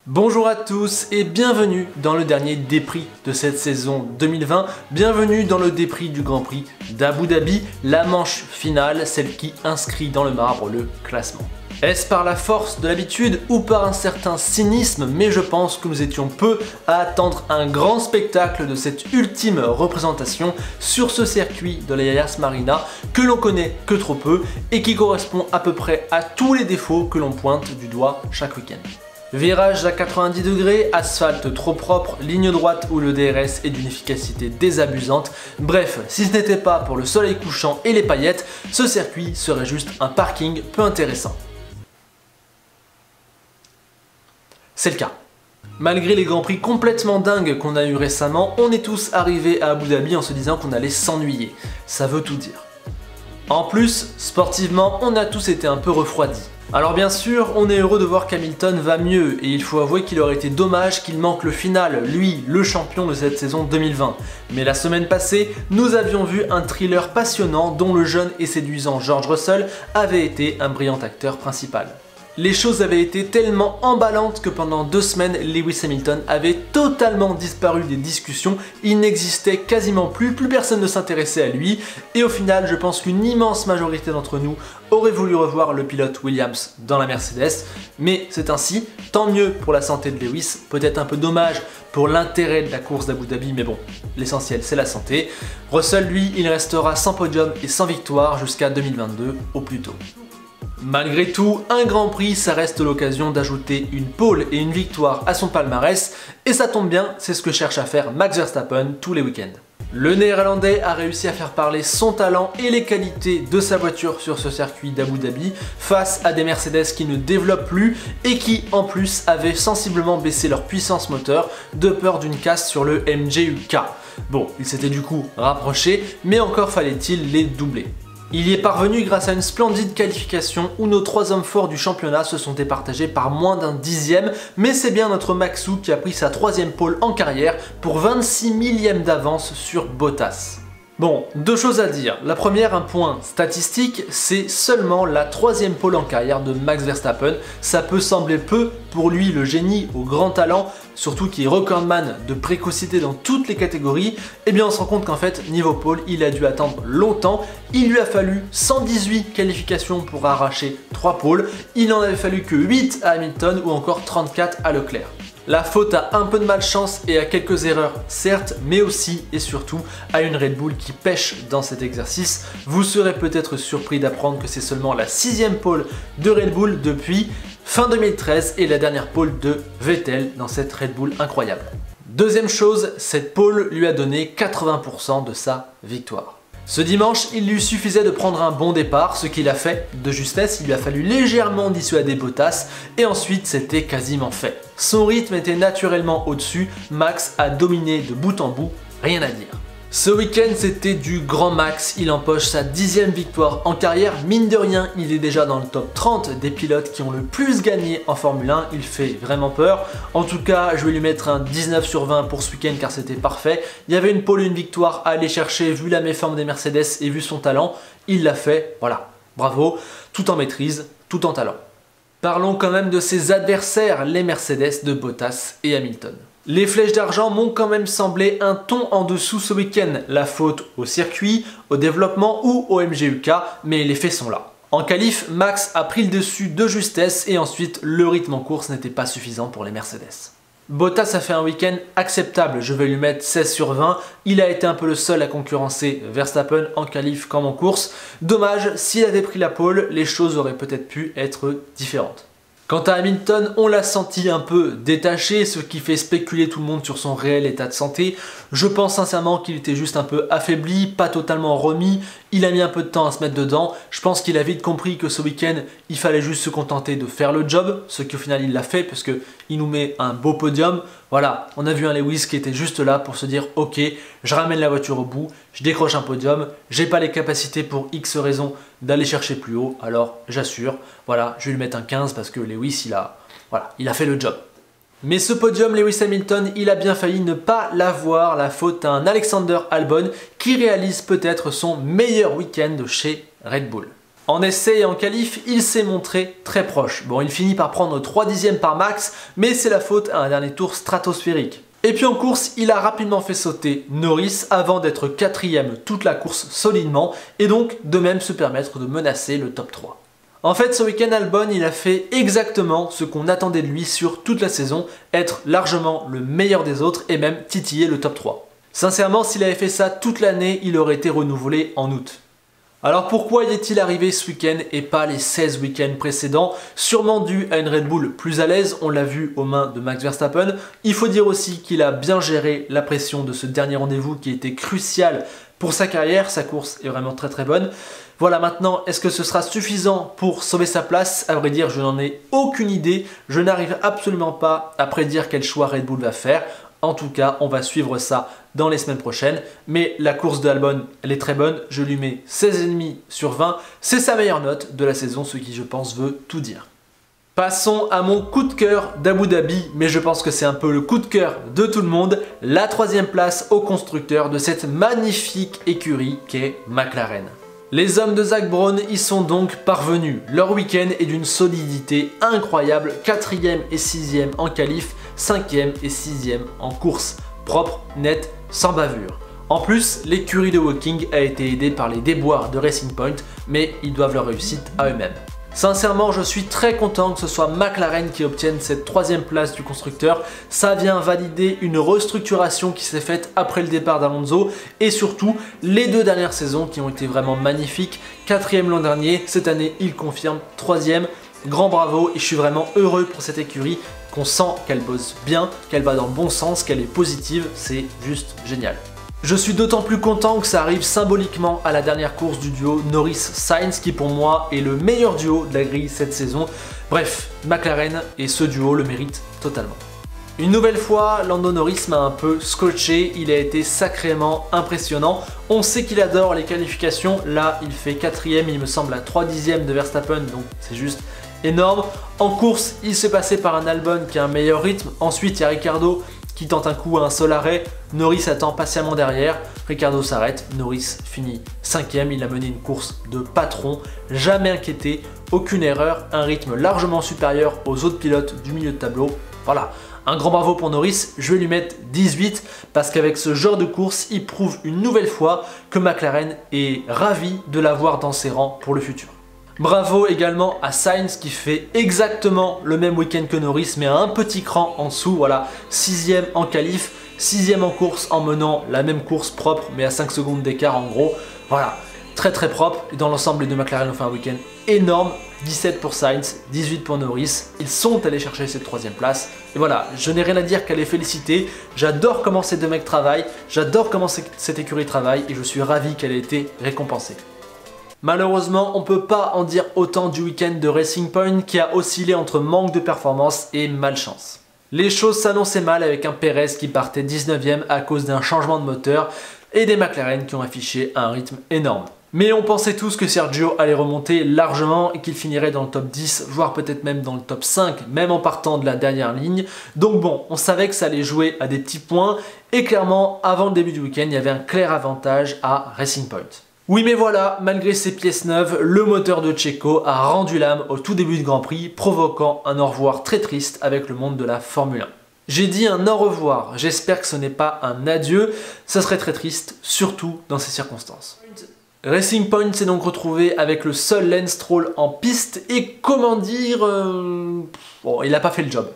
Bonjour à tous et bienvenue dans le dernier Déprix de cette saison 2020. Bienvenue dans le Déprix du Grand Prix d'Abu Dhabi, la manche finale, celle qui inscrit dans le marbre le classement. Est-ce par la force de l'habitude ou par un certain cynisme, mais je pense que nous étions peu à attendre un grand spectacle de cette ultime représentation sur ce circuit de la Yas Marina que l'on connaît que trop peu et qui correspond à peu près à tous les défauts que l'on pointe du doigt chaque week-end. Virage à 90 degrés, asphalte trop propre, ligne droite où le DRS est d'une efficacité désabusante. Bref, si ce n'était pas pour le soleil couchant et les paillettes, ce circuit serait juste un parking peu intéressant. C'est le cas. Malgré les grands prix complètement dingues qu'on a eu récemment, on est tous arrivés à Abu Dhabi en se disant qu'on allait s'ennuyer. Ça veut tout dire. En plus, sportivement, on a tous été un peu refroidis. Alors bien sûr, on est heureux de voir qu'Hamilton va mieux et il faut avouer qu'il aurait été dommage qu'il manque le final, lui, le champion de cette saison 2020. Mais la semaine passée, nous avions vu un thriller passionnant dont le jeune et séduisant George Russell avait été un brillant acteur principal. Les choses avaient été tellement emballantes que pendant 2 semaines, Lewis Hamilton avait totalement disparu des discussions, il n'existait quasiment plus personne ne s'intéressait à lui, et au final, je pense qu'une immense majorité d'entre nous aurait voulu revoir le pilote Williams dans la Mercedes, mais c'est ainsi, tant mieux pour la santé de Lewis, peut-être un peu dommage pour l'intérêt de la course d'Abu Dhabi, mais bon, l'essentiel c'est la santé. Russell, lui, il restera sans podium et sans victoire jusqu'à 2022 au plus tôt. Malgré tout, un Grand Prix, ça reste l'occasion d'ajouter une pole et une victoire à son palmarès, et ça tombe bien, c'est ce que cherche à faire Max Verstappen tous les week-ends. Le Néerlandais a réussi à faire parler son talent et les qualités de sa voiture sur ce circuit d'Abu Dhabi face à des Mercedes qui ne développent plus et qui en plus avaient sensiblement baissé leur puissance moteur de peur d'une casse sur le MGU-K. Bon, ils s'étaient du coup rapprochés, mais encore fallait-il les doubler. Il y est parvenu grâce à une splendide qualification où nos 3 hommes forts du championnat se sont départagés par moins d'un dixième, mais c'est bien notre Maxou qui a pris sa 3e pole en carrière pour 26 millièmes d'avance sur Bottas. Bon, 2 choses à dire. La première, un point statistique, c'est seulement la 3e pole en carrière de Max Verstappen. Ça peut sembler peu pour lui, le génie au grand talent, surtout qui est recordman de précocité dans toutes les catégories. Eh bien on se rend compte qu'en fait, niveau pole, il a dû attendre longtemps. Il lui a fallu 118 qualifications pour arracher 3 poles. Il n'en avait fallu que 8 à Hamilton ou encore 34 à Leclerc. La faute à un peu de malchance et à quelques erreurs, certes, mais aussi et surtout à une Red Bull qui pêche dans cet exercice. Vous serez peut-être surpris d'apprendre que c'est seulement la 6e pole de Red Bull depuis fin 2013 et la dernière pole de Vettel dans cette Red Bull incroyable. Deuxième chose, cette pole lui a donné 80% de sa victoire. Ce dimanche, il lui suffisait de prendre un bon départ, ce qu'il a fait de justesse, il lui a fallu légèrement dissuader Bottas et ensuite c'était quasiment fait. Son rythme était naturellement au-dessus, Max a dominé de bout en bout, rien à dire. Ce week-end c'était du grand Max, il empoche sa 10e victoire en carrière, mine de rien il est déjà dans le top 30 des pilotes qui ont le plus gagné en Formule 1, il fait vraiment peur. En tout cas je vais lui mettre un 19 sur 20 pour ce week-end car c'était parfait. Il y avait une pole et une victoire à aller chercher vu la méforme des Mercedes et vu son talent, il l'a fait, voilà, bravo, tout en maîtrise, tout en talent. Parlons quand même de ses adversaires, les Mercedes de Bottas et Hamilton. Les flèches d'argent m'ont quand même semblé un ton en dessous ce week-end. La faute au circuit, au développement ou au MGU-K, mais les faits sont là. En qualif, Max a pris le dessus de justesse et ensuite le rythme en course n'était pas suffisant pour les Mercedes. Bottas a fait un week-end acceptable, je vais lui mettre 16 sur 20. Il a été un peu le seul à concurrencer Verstappen en qualif comme en course. Dommage, s'il avait pris la pole, les choses auraient peut-être pu être différentes. Quant à Hamilton, on l'a senti un peu détaché, ce qui fait spéculer tout le monde sur son réel état de santé. Je pense sincèrement qu'il était juste un peu affaibli, pas totalement remis, il a mis un peu de temps à se mettre dedans. Je pense qu'il a vite compris que ce week-end, il fallait juste se contenter de faire le job, ce qu'au final il l'a fait parce qu'il nous met un beau podium. Voilà, on a vu un Lewis qui était juste là pour se dire ok, je ramène la voiture au bout, je décroche un podium, j'ai pas les capacités pour X raisons d'aller chercher plus haut, alors j'assure, voilà, je vais lui mettre un 15 parce que Lewis il a fait le job. Mais ce podium, Lewis Hamilton, il a bien failli ne pas l'avoir, la faute à un Alexander Albon qui réalise peut-être son meilleur week-end chez Red Bull. En essai et en qualif, il s'est montré très proche. Bon, il finit par prendre 3 dixièmes par max, mais c'est la faute à un dernier tour stratosphérique. Et puis en course, il a rapidement fait sauter Norris avant d'être 4ème toute la course solidement, et donc de même se permettre de menacer le top 3. En fait, ce week-end, Albon, il a fait exactement ce qu'on attendait de lui sur toute la saison, être largement le meilleur des autres et même titiller le top 3. Sincèrement, s'il avait fait ça toute l'année, il aurait été renouvelé en août. Alors pourquoi y est-il arrivé ce week-end et pas les 16 week-ends précédents? Sûrement dû à une Red Bull plus à l'aise, on l'a vu aux mains de Max Verstappen. Il faut dire aussi qu'il a bien géré la pression de ce dernier rendez-vous qui était crucial pour sa carrière. Sa course est vraiment très bonne. Voilà, maintenant, est-ce que ce sera suffisant pour sauver sa place? À vrai dire, je n'en ai aucune idée. Je n'arrive absolument pas à prédire quel choix Red Bull va faire. En tout cas, on va suivre ça dans les semaines prochaines. Mais la course de Albon, elle est très bonne. Je lui mets 16,5 sur 20. C'est sa meilleure note de la saison, ce qui, je pense, veut tout dire. Passons à mon coup de cœur d'Abu Dhabi, mais je pense que c'est un peu le coup de cœur de tout le monde. La 3e place au constructeur de cette magnifique écurie qu'est McLaren. Les hommes de Zak Brown y sont donc parvenus. Leur week-end est d'une solidité incroyable. 4ème et 6ème en qualif, 5ème et 6ème en course. Propre, net, sans bavure. En plus, l'écurie de Woking a été aidée par les déboires de Racing Point, mais ils doivent leur réussite à eux-mêmes. Sincèrement, je suis très content que ce soit McLaren qui obtienne cette 3e place du constructeur. Ça vient valider une restructuration qui s'est faite après le départ d'Alonso et surtout les 2 dernières saisons qui ont été vraiment magnifiques. 4ème l'an dernier, cette année il confirme 3ème. Grand bravo et je suis vraiment heureux pour cette écurie, qu'on sent qu'elle bosse bien, qu'elle va dans le bon sens, qu'elle est positive, c'est juste génial. Je suis d'autant plus content que ça arrive symboliquement à la dernière course du duo Norris-Sainz qui pour moi est le meilleur duo de la grille cette saison. Bref, McLaren et ce duo le méritent totalement. Une nouvelle fois, Lando Norris m'a un peu scotché, il a été sacrément impressionnant. On sait qu'il adore les qualifications, là il fait 4ème, il me semble à 3 dixièmes de Verstappen, donc c'est juste énorme. En course, il s'est passé par un Albon qui a un meilleur rythme, ensuite il y a Ricciardo qui tente un coup à un seul arrêt, Norris attend patiemment derrière, Ricciardo s'arrête, Norris finit 5ème, il a mené une course de patron, jamais inquiété, aucune erreur, un rythme largement supérieur aux autres pilotes du milieu de tableau, voilà. Un grand bravo pour Norris, je vais lui mettre 18 parce qu'avec ce genre de course, il prouve une nouvelle fois que McLaren est ravi de l'avoir dans ses rangs pour le futur. Bravo également à Sainz qui fait exactement le même week-end que Norris mais un petit cran en dessous, voilà, 6ème en qualif, 6ème en course en menant la même course propre mais à 5 secondes d'écart en gros, voilà, très propre et dans l'ensemble les deux McLaren ont fait un week-end énorme, 17 pour Sainz, 18 pour Norris, ils sont allés chercher cette 3ème place et voilà, je n'ai rien à dire qu'à les féliciter, j'adore comment ces deux mecs travaillent, j'adore comment cette écurie travaille et je suis ravi qu'elle ait été récompensée. Malheureusement, on ne peut pas en dire autant du week-end de Racing Point qui a oscillé entre manque de performance et malchance. Les choses s'annonçaient mal avec un Perez qui partait 19ème à cause d'un changement de moteur et des McLaren qui ont affiché un rythme énorme. Mais on pensait tous que Sergio allait remonter largement et qu'il finirait dans le top 10, voire peut-être même dans le top 5, même en partant de la dernière ligne. Donc bon, on savait que ça allait jouer à des petits points et clairement, avant le début du week-end, il y avait un clair avantage à Racing Point. Oui mais voilà, malgré ses pièces neuves, le moteur de Checo a rendu l'âme au tout début du Grand Prix, provoquant un au revoir très triste avec le monde de la Formule 1. J'ai dit un au revoir, j'espère que ce n'est pas un adieu, ça serait très triste, surtout dans ces circonstances. Racing Point s'est donc retrouvé avec le seul Lance Stroll en piste et comment dire, bon, il n'a pas fait le job.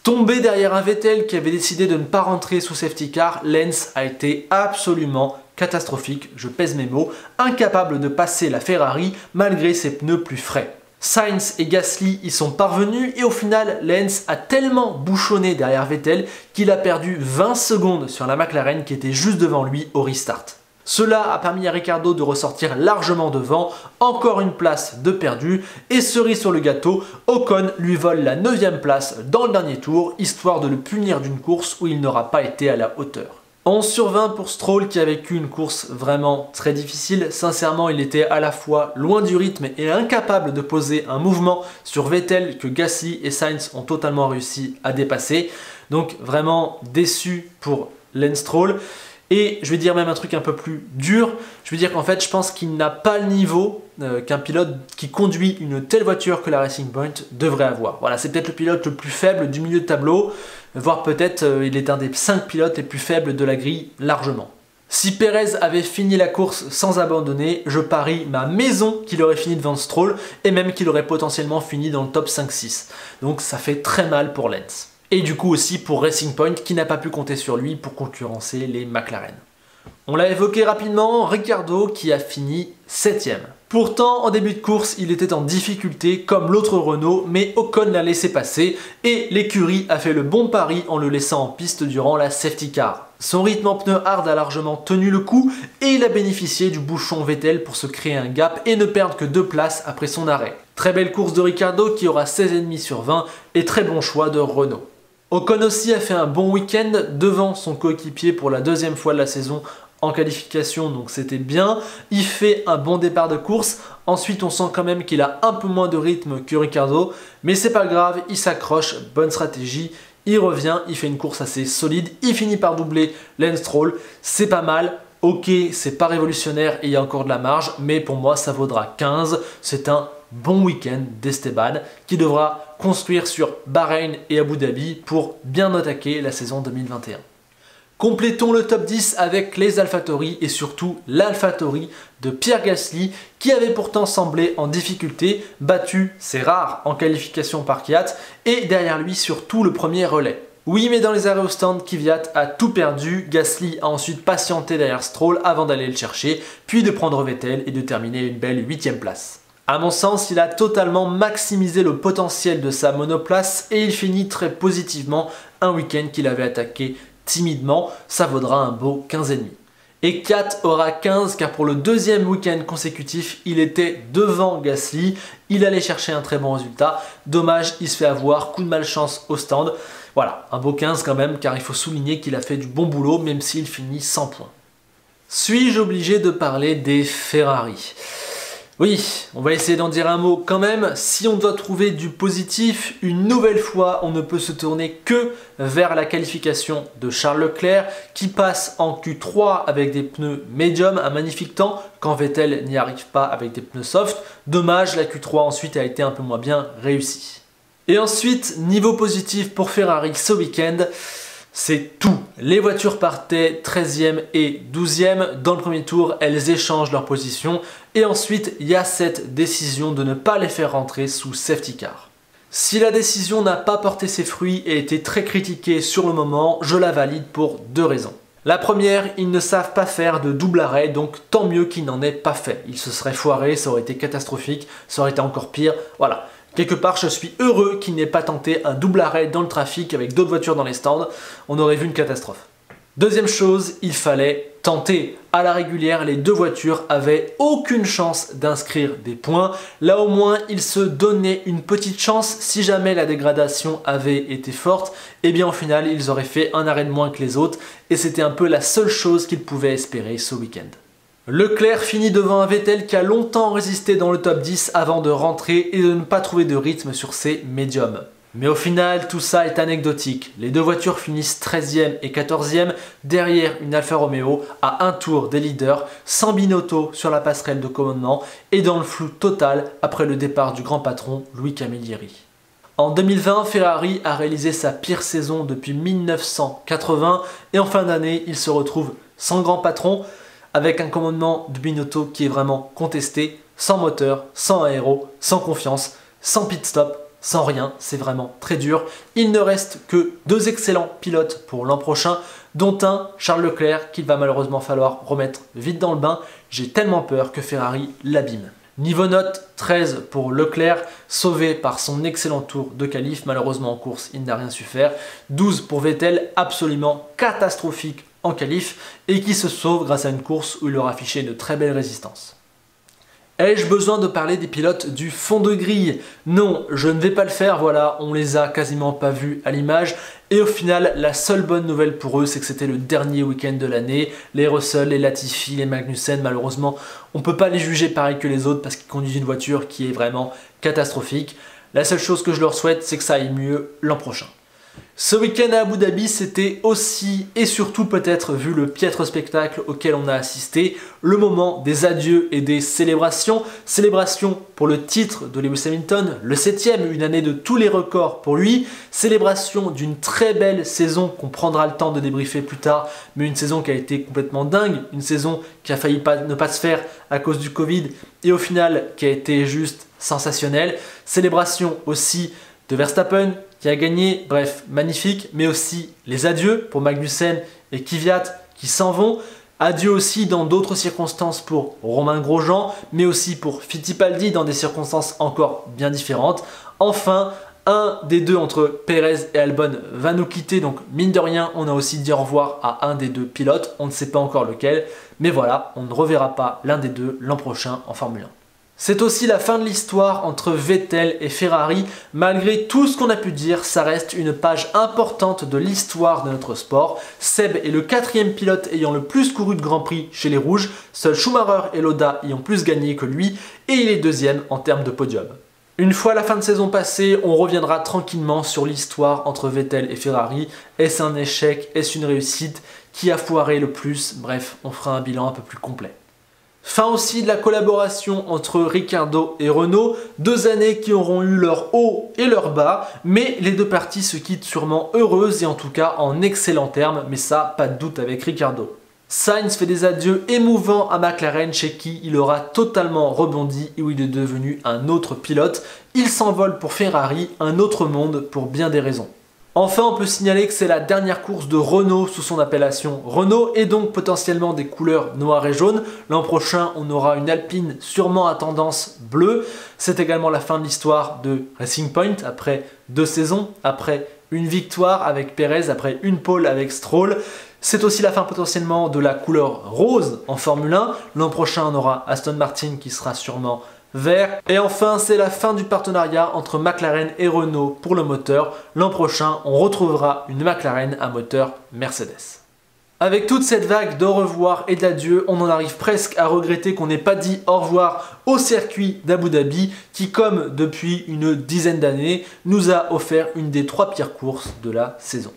Tombé derrière un Vettel qui avait décidé de ne pas rentrer sous safety car, Lance a été absolument catastrophique, je pèse mes mots, incapable de passer la Ferrari malgré ses pneus plus frais. Sainz et Gasly y sont parvenus et au final, Lance a tellement bouchonné derrière Vettel qu'il a perdu 20 secondes sur la McLaren qui était juste devant lui au restart. Cela a permis à Ricciardo de ressortir largement devant, encore une place de perdu, et cerise sur le gâteau, Ocon lui vole la 9ème place dans le dernier tour, histoire de le punir d'une course où il n'aura pas été à la hauteur. 11 sur 20 pour Stroll qui a vécu une course vraiment très difficile. Sincèrement, il était à la fois loin du rythme et incapable de poser un mouvement sur Vettel que Gasly et Sainz ont totalement réussi à dépasser. Donc vraiment déçu pour Lance Stroll. Et je vais dire même un truc un peu plus dur, je vais dire qu'en fait je pense qu'il n'a pas le niveau qu'un pilote qui conduit une telle voiture que la Racing Point devrait avoir. Voilà, c'est peut-être le pilote le plus faible du milieu de tableau, voire peut-être il est un des 5 pilotes les plus faibles de la grille largement. Si Pérez avait fini la course sans abandonner, je parie ma maison qu'il aurait fini devant Stroll et même qu'il aurait potentiellement fini dans le top 5-6. Donc ça fait très mal pour Lens. Et du coup aussi pour Racing Point qui n'a pas pu compter sur lui pour concurrencer les McLaren. On l'a évoqué rapidement, Ricciardo qui a fini 7ème. Pourtant, en début de course, il était en difficulté comme l'autre Renault, mais Ocon l'a laissé passer et l'écurie a fait le bon pari en le laissant en piste durant la safety car. Son rythme en pneus hard a largement tenu le coup et il a bénéficié du bouchon Vettel pour se créer un gap et ne perdre que 2 places après son arrêt. Très belle course de Ricciardo qui aura 16,5 sur 20 et très bon choix de Renault. Ocon aussi a fait un bon week-end devant son coéquipier pour la 2e fois de la saison en qualification, donc c'était bien. Il fait un bon départ de course. Ensuite, on sent quand même qu'il a un peu moins de rythme que Ricciardo, mais c'est pas grave, il s'accroche, bonne stratégie. Il revient, il fait une course assez solide, il finit par doubler Lance Stroll, c'est pas mal. Ok, c'est pas révolutionnaire et il y a encore de la marge, mais pour moi ça vaudra 15. C'est un bon week-end d'Esteban qui devra construire sur Bahreïn et Abu Dhabi pour bien attaquer la saison 2021. Complétons le top 10 avec les AlphaTauri et surtout l'AlphaTauri de Pierre Gasly qui avait pourtant semblé en difficulté, battu, c'est rare, en qualification par Kvyat et derrière lui surtout le premier relais. Oui, mais dans les arrêts au stand, Kvyat a tout perdu, Gasly a ensuite patienté derrière Stroll avant d'aller le chercher, puis de prendre Vettel et de terminer une belle 8ème place. À mon sens, il a totalement maximisé le potentiel de sa monoplace et il finit très positivement un week-end qu'il avait attaqué timidement, ça vaudra un beau 15,5. Et Kat aura 15 car pour le 2e week-end consécutif, il était devant Gasly, il allait chercher un très bon résultat, dommage, il se fait avoir, coup de malchance au stand. Voilà, un beau 15 quand même car il faut souligner qu'il a fait du bon boulot même s'il finit 100 points. Suis-je obligé de parler des Ferrari ? Oui, on va essayer d'en dire un mot quand même. Si on doit trouver du positif, une nouvelle fois, on ne peut se tourner que vers la qualification de Charles Leclerc qui passe en Q3 avec des pneus médium, un magnifique temps quand Vettel n'y arrive pas avec des pneus soft. Dommage, la Q3 ensuite a été un peu moins bien réussie. Et ensuite, niveau positif pour Ferrari ce week-end, c'est tout. Les voitures partaient 13e et 12e. Dans le premier tour, elles échangent leur position. Et ensuite, il y a cette décision de ne pas les faire rentrer sous safety car. Si la décision n'a pas porté ses fruits et été très critiquée sur le moment, je la valide pour 2 raisons. La première, ils ne savent pas faire de double arrêt, donc tant mieux qu'ils n'en aient pas fait. Ils se seraient foirés, ça aurait été catastrophique, ça aurait été encore pire. Voilà. Quelque part, je suis heureux qu'il n'ait pas tenté un double arrêt dans le trafic avec d'autres voitures dans les stands. On aurait vu une catastrophe. Deuxième chose, il fallait tenter. À la régulière, les 2 voitures avaient aucune chance d'inscrire des points. Là au moins, ils se donnaient une petite chance. Si jamais la dégradation avait été forte, eh bien au final, ils auraient fait un arrêt de moins que les autres. Et c'était un peu la seule chose qu'ils pouvaient espérer ce week-end. Leclerc finit devant un Vettel qui a longtemps résisté dans le top 10 avant de rentrer et de ne pas trouver de rythme sur ses médiums. Mais au final, tout ça est anecdotique. Les 2 voitures finissent 13e et 14e derrière une Alfa Romeo à un tour des leaders, sans Binotto sur la passerelle de commandement et dans le flou total après le départ du grand patron Louis Camilleri. En 2020, Ferrari a réalisé sa pire saison depuis 1980 et en fin d'année, il se retrouve sans grand patron, avec un commandement de Binotto qui est vraiment contesté, sans moteur, sans aéro, sans confiance, sans pit stop, sans rien, c'est vraiment très dur. Il ne reste que 2 excellents pilotes pour l'an prochain, dont un, Charles Leclerc, qu'il va malheureusement falloir remettre vite dans le bain. J'ai tellement peur que Ferrari l'abîme. Niveau note, 13 pour Leclerc, sauvé par son excellent tour de qualif. Malheureusement en course, il n'a rien su faire. 12 pour Vettel, absolument catastrophique en qualif et qui se sauve grâce à une course où il aura affiché une très belle résistance. Ai-je besoin de parler des pilotes du fond de grille? Non, je ne vais pas le faire, voilà, on les a quasiment pas vus à l'image. Et au final, la seule bonne nouvelle pour eux, c'est que c'était le dernier week-end de l'année. Les Russell, les Latifi, les Magnussen, malheureusement, on ne peut pas les juger pareil que les autres parce qu'ils conduisent une voiture qui est vraiment catastrophique. La seule chose que je leur souhaite, c'est que ça aille mieux l'an prochain. Ce week-end à Abu Dhabi, c'était aussi et surtout peut-être, vu le piètre spectacle auquel on a assisté, le moment des adieux et des célébrations. Célébration pour le titre de Lewis Hamilton, le 7e, une année de tous les records pour lui. Célébration d'une très belle saison qu'on prendra le temps de débriefer plus tard, mais une saison qui a été complètement dingue, une saison qui a failli ne pas se faire à cause du Covid et au final qui a été juste sensationnelle. Célébration aussi de Verstappen qui a gagné, bref, magnifique, mais aussi les adieux pour Magnussen et Kvyat qui s'en vont. Adieu aussi dans d'autres circonstances pour Romain Grosjean, mais aussi pour Fittipaldi dans des circonstances encore bien différentes. Enfin, un des deux entre Perez et Albon va nous quitter, donc mine de rien, on a aussi dit au revoir à un des deux pilotes, on ne sait pas encore lequel, mais voilà, on ne reverra pas l'un des deux l'an prochain en Formule 1. C'est aussi la fin de l'histoire entre Vettel et Ferrari. Malgré tout ce qu'on a pu dire, ça reste une page importante de l'histoire de notre sport. Seb est le 4e pilote ayant le plus couru de Grand Prix chez les Rouges. Seuls Schumacher et Lauda y ont plus gagné que lui et il est 2e en termes de podium. Une fois la fin de saison passée, on reviendra tranquillement sur l'histoire entre Vettel et Ferrari. Est-ce un échec? Est-ce une réussite? Qui a foiré le plus? Bref, on fera un bilan un peu plus complet. Fin aussi de la collaboration entre Ricciardo et Renault, 2 années qui auront eu leur haut et leur bas, mais les deux parties se quittent sûrement heureuses et en tout cas en excellents termes, mais ça, pas de doute avec Ricciardo. Sainz fait des adieux émouvants à McLaren chez qui il aura totalement rebondi et où il est devenu un autre pilote. Il s'envole pour Ferrari, un autre monde pour bien des raisons. Enfin, on peut signaler que c'est la dernière course de Renault sous son appellation Renault et donc potentiellement des couleurs noires et jaunes. L'an prochain, on aura une Alpine sûrement à tendance bleue. C'est également la fin de l'histoire de Racing Point après 2 saisons, après une victoire avec Perez, après une pole avec Stroll. C'est aussi la fin potentiellement de la couleur rose en Formule 1. L'an prochain, on aura Aston Martin qui sera sûrement vert. Et enfin, c'est la fin du partenariat entre McLaren et Renault pour le moteur. L'an prochain, on retrouvera une McLaren à moteur Mercedes. Avec toute cette vague d'au revoir et d'adieu, on en arrive presque à regretter qu'on n'ait pas dit au revoir au circuit d'Abu Dhabi qui, comme depuis une dizaine d'années, nous a offert une des 3 pires courses de la saison.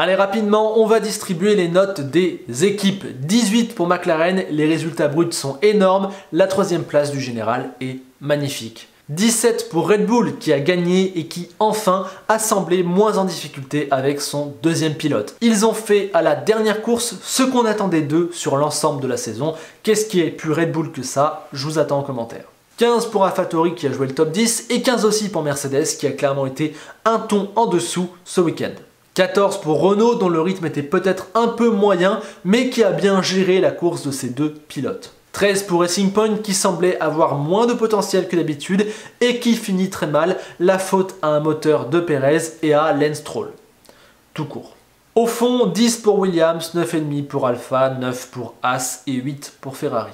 Allez, rapidement, on va distribuer les notes des équipes. 18 pour McLaren, les résultats bruts sont énormes, la 3e place du général est magnifique. 17 pour Red Bull qui a gagné et qui enfin a semblé moins en difficulté avec son 2e pilote. Ils ont fait à la dernière course ce qu'on attendait d'eux sur l'ensemble de la saison. Qu'est-ce qui est plus Red Bull que ça? Je vous attends en commentaire. 15 pour AlphaTauri qui a joué le top 10 et 15 aussi pour Mercedes qui a clairement été un ton en dessous ce week-end. 14 pour Renault dont le rythme était peut-être un peu moyen mais qui a bien géré la course de ces 2 pilotes. 13 pour Racing Point qui semblait avoir moins de potentiel que d'habitude et qui finit très mal, la faute à un moteur de Perez et à Lance Stroll. Tout court. Au fond, 10 pour Williams, 9,5 pour Alpha, 9 pour Haas et 8 pour Ferrari.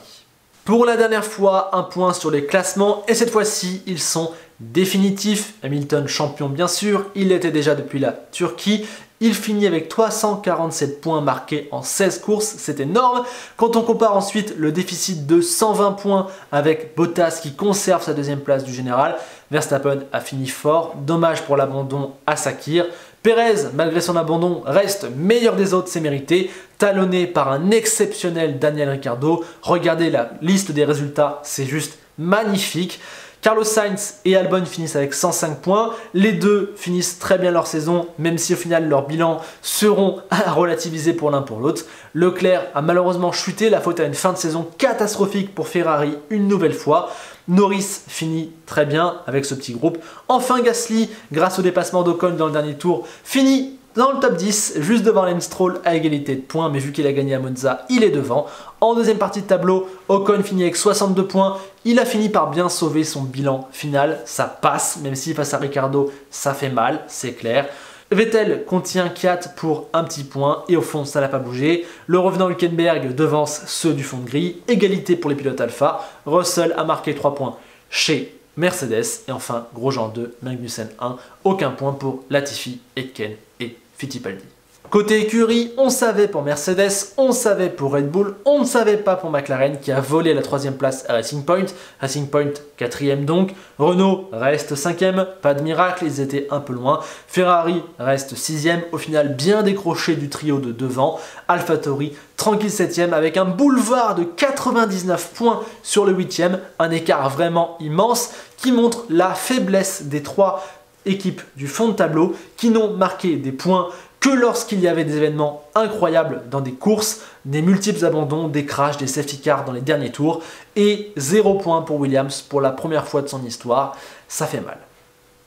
Pour la dernière fois, un point sur les classements et cette fois-ci, ils sont définitifs. Hamilton champion bien sûr, il l'était déjà depuis la Turquie. Il finit avec 347 points marqués en 16 courses, c'est énorme. Quand on compare ensuite le déficit de 120 points avec Bottas qui conserve sa 2e place du général, Verstappen a fini fort, dommage pour l'abandon à Sakir. Perez, malgré son abandon, reste meilleur des autres, c'est mérité, talonné par un exceptionnel Daniel Ricciardo. Regardez la liste des résultats, c'est juste magnifique. Carlos Sainz et Albon finissent avec 105 points. Les deux finissent très bien leur saison, même si au final leurs bilans seront à relativiser pour l'un pour l'autre. Leclerc a malheureusement chuté, la faute à une fin de saison catastrophique pour Ferrari une nouvelle fois. Norris finit très bien avec ce petit groupe. Enfin Gasly, grâce au dépassement d'Ocon dans le dernier tour, finit dans le top 10, juste devant Lance Stroll à égalité de points, mais vu qu'il a gagné à Monza, il est devant. En 2e partie de tableau, Ocon finit avec 62 points. Il a fini par bien sauver son bilan final. Ça passe, même si face à Ricciardo, ça fait mal, c'est clair. Vettel contient 4 pour un petit point et au fond ça n'a pas bougé. Le revenant Hülkenberg devance ceux du fond de grille. Égalité pour les pilotes Alpha. Russell a marqué 3 points chez Mercedes. Et enfin Grosjean 2, Magnussen 1. Aucun point pour Latifi, Aitken et Fittipaldi. Côté écurie, on savait pour Mercedes, on savait pour Red Bull, on ne savait pas pour McLaren qui a volé la 3e place à Racing Point. Racing Point 4e donc. Renault reste 5e, pas de miracle, ils étaient un peu loin. Ferrari reste 6e, au final bien décroché du trio de devant. AlphaTauri tranquille 7e avec un boulevard de 99 points sur le 8e. Un écart vraiment immense qui montre la faiblesse des 3 équipes du fond de tableau qui n'ont marqué des points que lorsqu'il y avait des événements incroyables dans des courses, des multiples abandons, des crashs, des safety cars dans les derniers tours, et 0 points pour Williams pour la première fois de son histoire. Ça fait mal.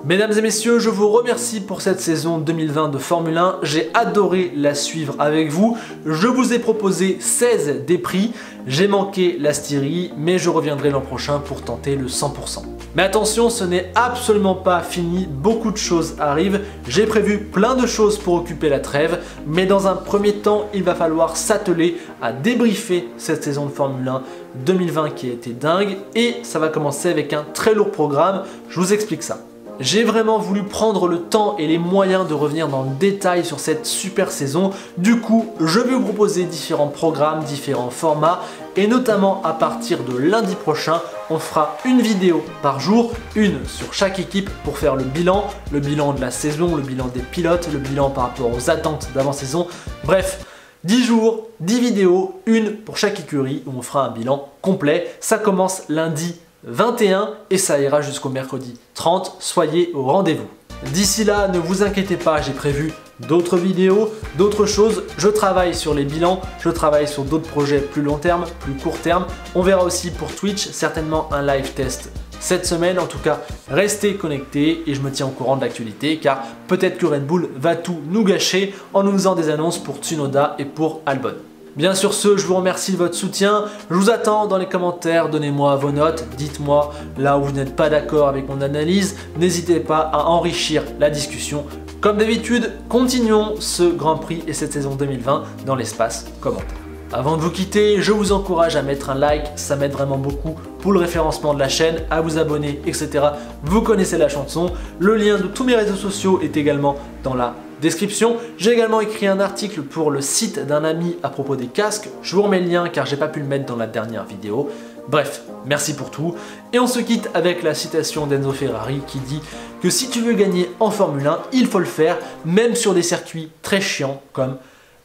Mesdames et messieurs, je vous remercie pour cette saison 2020 de Formule 1. J'ai adoré la suivre avec vous. Je vous ai proposé 16 des prix. J'ai manqué la Styrie, mais je reviendrai l'an prochain pour tenter le 100%. Mais attention, ce n'est absolument pas fini. Beaucoup de choses arrivent. J'ai prévu plein de choses pour occuper la trêve. Mais dans un premier temps, il va falloir s'atteler à débriefer cette saison de Formule 1 2020 qui a été dingue. Et ça va commencer avec un très lourd programme. Je vous explique ça. J'ai vraiment voulu prendre le temps et les moyens de revenir dans le détail sur cette super saison. Du coup, je vais vous proposer différents programmes, différents formats et notamment à partir de lundi prochain, on fera une vidéo par jour, une sur chaque équipe pour faire le bilan de la saison, le bilan des pilotes, le bilan par rapport aux attentes d'avant-saison. Bref, 10 jours, 10 vidéos, une pour chaque écurie où on fera un bilan complet. Ça commence lundi 21 et ça ira jusqu'au mercredi 30, soyez au rendez-vous. D'ici là, ne vous inquiétez pas, j'ai prévu d'autres vidéos, d'autres choses. Je travaille sur les bilans, je travaille sur d'autres projets plus long terme, plus court terme. On verra aussi pour Twitch, certainement un live test cette semaine. En tout cas, restez connectés et je me tiens au courant de l'actualité car peut-être que Red Bull va tout nous gâcher en nous faisant des annonces pour Tsunoda et pour Albon. Bien sur ce, je vous remercie de votre soutien. Je vous attends dans les commentaires, donnez-moi vos notes, dites-moi là où vous n'êtes pas d'accord avec mon analyse. N'hésitez pas à enrichir la discussion. Comme d'habitude, continuons ce Grand Prix et cette saison 2020 dans l'espace commentaire. Avant de vous quitter, je vous encourage à mettre un like, ça m'aide vraiment beaucoup pour le référencement de la chaîne, à vous abonner, etc. Vous connaissez la chanson. Le lien de tous mes réseaux sociaux est également dans la description. J'ai également écrit un article pour le site d'un ami à propos des casques. Je vous remets le lien car j'ai pas pu le mettre dans la dernière vidéo. Bref, merci pour tout. Et on se quitte avec la citation d'Enzo Ferrari qui dit que si tu veux gagner en Formule 1, il faut le faire, même sur des circuits très chiants comme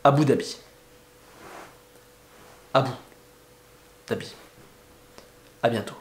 Abu Dhabi. Abu Dhabi. À bientôt.